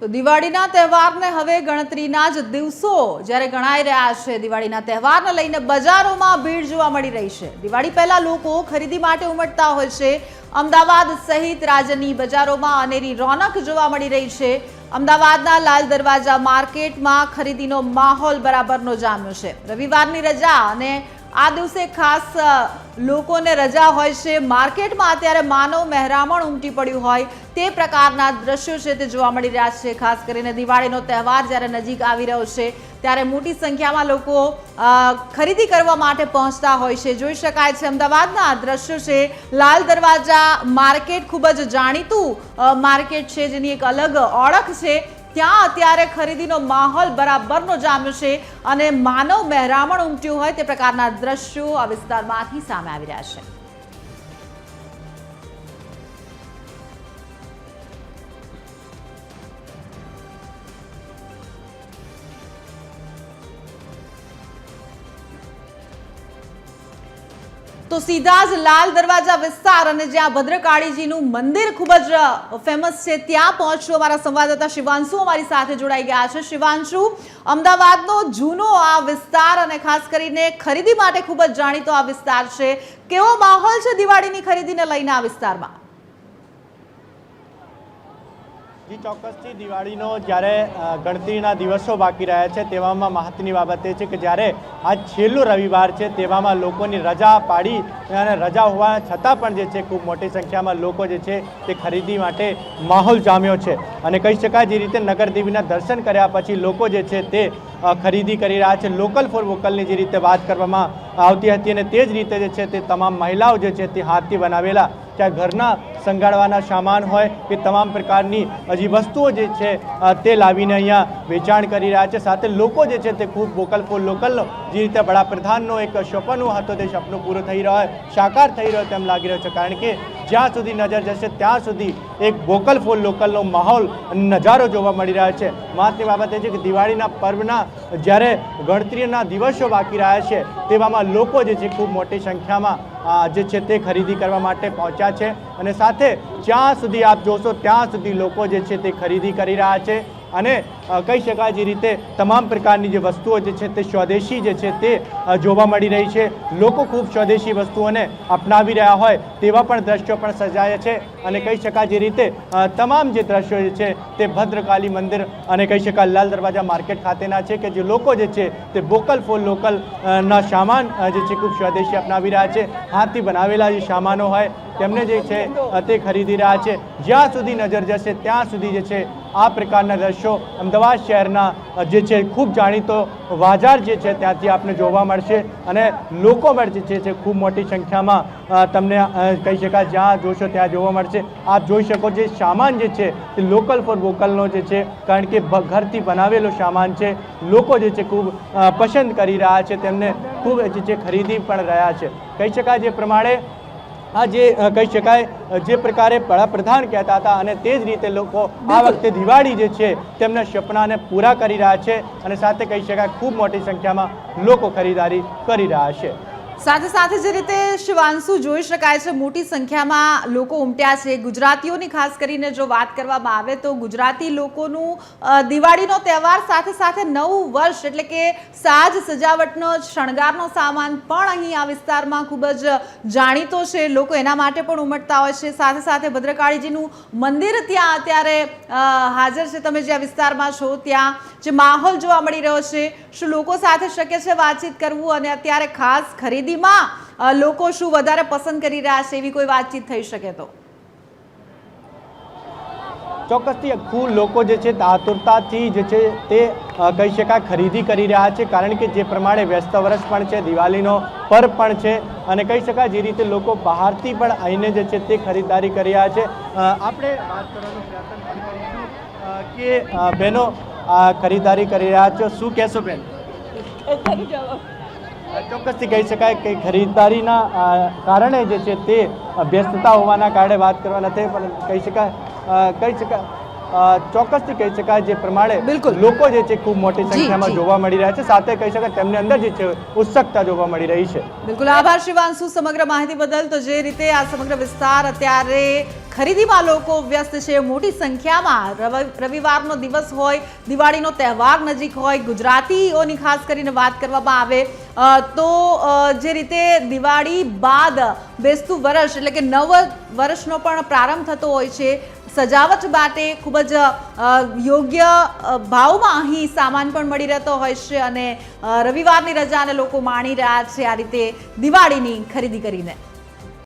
તો દિવાળીના તહેવારને હવે ગણતરીના જ દિવસો જ્યારે ગણાઈ રહ્યા છે, દિવાળીના તહેવારને લઈને બજારોમાં ભીડ જોવા મળી રહી છે। દિવાળી પહેલા લોકો ખરીદી માટે ઉમટતા હોય છે। અમદાવાદ સહિત રાજ્યની બજારોમાં અનેરી રોનક જોવા મળી રહી છે। અમદાવાદના લાલ દરવાજા માર્કેટમાં ખરીદીનો માહોલ બરાબરનો જામ્યો છે। રવિવારની રજા અને આ દિવસે ખાસ લોકોને રજા હોય છે। માર્કેટમાં અત્યારે માનવ મહેરામણ ઉમટી પડ્યું હોય તે પ્રકારના દ્રશ્યો છે તે જોવા મળી રહ્યા છે। ખાસ કરીને દિવાળીનો તહેવાર જ્યારે નજીક આવી રહ્યો છે ત્યારે મોટી સંખ્યામાં લોકો ખરીદી કરવા માટે પહોંચતા હોય છે। જોઈ શકાય છે અમદાવાદના દ્રશ્યો છે। લાલ દરવાજા માર્કેટ ખૂબ જ જાણીતું માર્કેટ છે, જેની એક અલગ ઓળખ છે। ત્યાં અત્યારે ખરીદીનો માહોલ બરાબરનો જામ્યો છે અને માનવ મહેરામણ ઉમટ્યું હોય તે પ્રકારના દ્રશ્યો આ વિસ્તારમાંથી સામે આવી રહ્યા છે। તો સીધા જ લાલ દરવાજા વિસ્તાર અને જ્યાં ભદ્રકાળીજીનું મંદિર ખૂબ જ ફેમસ છે ત્યાં પહોંચ્યો અમારા સંવાદદાતા શિવાંશુ અમારી સાથે જોડાઈ ગયા છે। શિવાંશુ, અમદાવાદનો જૂનો આ વિસ્તાર અને ખાસ કરીને ખરીદી માટે ખૂબ જ જાણીતો આ વિસ્તાર છે, કેવો માહોલ છે દિવાળીની ખરીદીને લઈને આ વિસ્તારમાં? જી ચોક્કસથી દિવાળીનો જ્યારે ગણતરીના દિવસો બાકી રહ્યા છે તેવામાં મહત્વની બાબત એ છે કે જ્યારે આજ છેલ્લો રવિવાર છે તેવામાં લોકોની રજા પાડી અને રજા હોવા છતાં પણ જે છે ખૂબ મોટી સંખ્યામાં લોકો જે છે તે ખરીદી માટે માહોલ જામ્યો છે। અને કહી શકાય જે રીતે નગરદેવીના દર્શન કર્યા પછી લોકો જે છે તે ખરીદી કરી રહ્યા છે। લોકલ ફોર વોકલની જે રીતે વાત કરવામાં આવતી હતી અને તે જ રીતે જે છે તે તમામ મહિલાઓ જે છે તે હાથથી બનાવેલા ચાહે ઘરના સંગાળવાના સામાન હોય કે તમામ પ્રકારની હજી વસ્તુઓ જે છે તે લાવીને અહીંયા વેચાણ કરી રહ્યા છે। સાથે લોકો જે છે તે ખૂબ વોકલ ફોર લોકલનો જે રીતે વડાપ્રધાનનો એક સપનું હતો તે સપનું પૂરું થઈ રહ્યો સાકાર થઈ રહ્યો તેમ લાગી રહ્યો છે, કારણ કે જ્યાં સુધી નજર જશે ત્યાં સુધી એક વોકલ ફોર લોકલનો માહોલ નજારો જોવા મળી રહ્યો છે। મહત્વની બાબત એ છે કે દિવાળીના પર્વના જ્યારે ગણતરીના દિવસો બાકી રહ્યા છે તેવામાં લોકો જે છે ખૂબ મોટી સંખ્યામાં જે છે તે ખરીદી કરવા માટે પહોંચ્યા છે અને સાથે જ્યાં સુધી આપ જોશો ત્યાં સુધી લોકો જે છે તે ખરીદી કરી રહ્યા છે। અને કહી શકાય જે રીતે તમામ પ્રકારની જે વસ્તુઓ જે છે તે સ્વદેશી જે છે તે જોવા મળી રહી છે। લોકો ખૂબ સ્વદેશી વસ્તુઓને અપનાવી રહ્યા હોય તેવા પણ દ્રશ્યો પણ સર્જાયા છે અને કહી શકાય જે રીતે તમામ જે દ્રશ્યો જે છે તે ભદ્રકાળી મંદિર અને કહી શકાય લાલ દરવાજા માર્કેટ ખાતેના છે કે જે લોકો જે છે તે વોકલ ફોર લોકલ ના સામાન જે છે ખૂબ સ્વદેશી અપનાવી રહ્યા છે। હાથથી બનાવેલા જે સામાનો હોય તેમને જે છે તે ખરીદી રહ્યા છે। જ્યાં સુધી નજર જશે ત્યાં સુધી જે છે આ પ્રકારના દ્રશ્યો અમદાવાદ શહેરના જે છે ખૂબ જાણીતો બજાર જે છે ત્યાંથી આપને જોવા મળશે અને લોકો પણ જે છે ખૂબ મોટી સંખ્યામાં તમને કહી શકાય જ્યાં જોશો ત્યાં જોવા મળશે। આપ જોઈ શકો જે સામાન જે છે તે લોકલ ફોર વોકલનો જે છે, કારણ કે ઘરથી બનાવેલો સામાન છે, લોકો જે છે ખૂબ પસંદ કરી રહ્યા છે, તેમને ખૂબ જે છે ખરીદી પણ રહ્યા છે। કહી શકાય જે પ્રમાણે આ જે કહી શકાય જે પ્રકારે વડાપ્રધાન કહેતા હતા અને તે જ રીતે લોકો આ વખતે દિવાળી જે છે તેમના સપનાને પૂરા કરી રહ્યા છે અને સાથે કહી શકાય ખૂબ મોટી સંખ્યામાં લોકો ખરીદારી કરી રહ્યા છે। સાથે સાથે જે રીતે શિવાંશુ જોઈ શકાય છે મોટી સંખ્યામાં લોકો ઉમટ્યા છે। ગુજરાતીઓની ખાસ કરીને જો વાત કરવામાં આવે તો ગુજરાતી લોકોનું દિવાળીનો તહેવાર સાથે સાથે નવું વર્ષ એટલે કે સાજ સજાવટનો શણગારનો સામાન પણ અહીં આ વિસ્તારમાં ખૂબ જ જાણીતો છે। લોકો એના માટે પણ ઉમટતા હોય છે। સાથે સાથે ભદ્રકાળીજીનું મંદિર ત્યાં અત્યારે હાજર છે। તમે જ્યાં વિસ્તારમાં છો ત્યાં જે માહોલ જોવા મળી રહ્યો છે, શું લોકો સાથે શક્ય છે વાતચીત કરવું અને અત્યારે ખાસ ખરીદી લોકો શું વધારે પસંદ કરી રહ્યા છે એવી કોઈ વાતચીત થઈ શકે તો? ચોક્કસથી ખૂબ લોકો જે છે આતુરતાથી જે છે તે કહી શકાય ખરીદી કરી રહ્યા છે, કારણ કે જે પ્રમાણે વ્યસ્ત વર્ષ પણ છે, દિવાળીનો પર્વ પણ છે અને કહી શકાય જે રીતે લોકો બહારથી પણ આવીને જે છે તે ખરીદારી કરી રહ્યા છે। આપણે વાત કરવાનો પ્રયત્ન પણ કરીશું કે બહેનો ખરીદારી કરી રહ્યા છો, શું કહેશો બેન? ચોક્કસથી કહી શકાય કે ખરીદારીના કારણે જે છે તે વ્યસ્તતા હોવાના કારણે વાત કરવા નથી, પણ કહી શકાય ચોક્કસથી કહી શકાય જે પ્રમાણે લોકો જે છે ખૂબ મોટી સંખ્યામાં જોવા મળી રહ્યા છે। સાથે કહી શકાય તેમની અંદર જે છે ઉત્સુકતા જોવા મળી રહી છે। બિલકુલ, આભાર શિવાંશુ સમગ્ર માહિતી બદલ। તો જે રીતે આ સમગ્ર વિસ્તાર અત્યારે ખરીદીમાં લોકો વ્યસ્ત છે મોટી સંખ્યામાં રવિવારનો દિવસ હોય દિવાળીનો તહેવાર નજીક હોય ગુજરાતીઓની ખાસ કરીને વાત કરવામાં આવે તો જે રીતે દિવાળી બાદ બેસતું વર્ષ એટલે કે નવ વર્ષનો પણ પ્રારંભ થતો હોય છે સજાવટ માટે ખૂબ જ યોગ્ય ભાવમાં અહીં સામાન પણ મળી રહેતો હોય છે અને રવિવારની રજાને લોકો માણી રહ્યા છે આ રીતે દિવાળીની ખરીદી કરીને।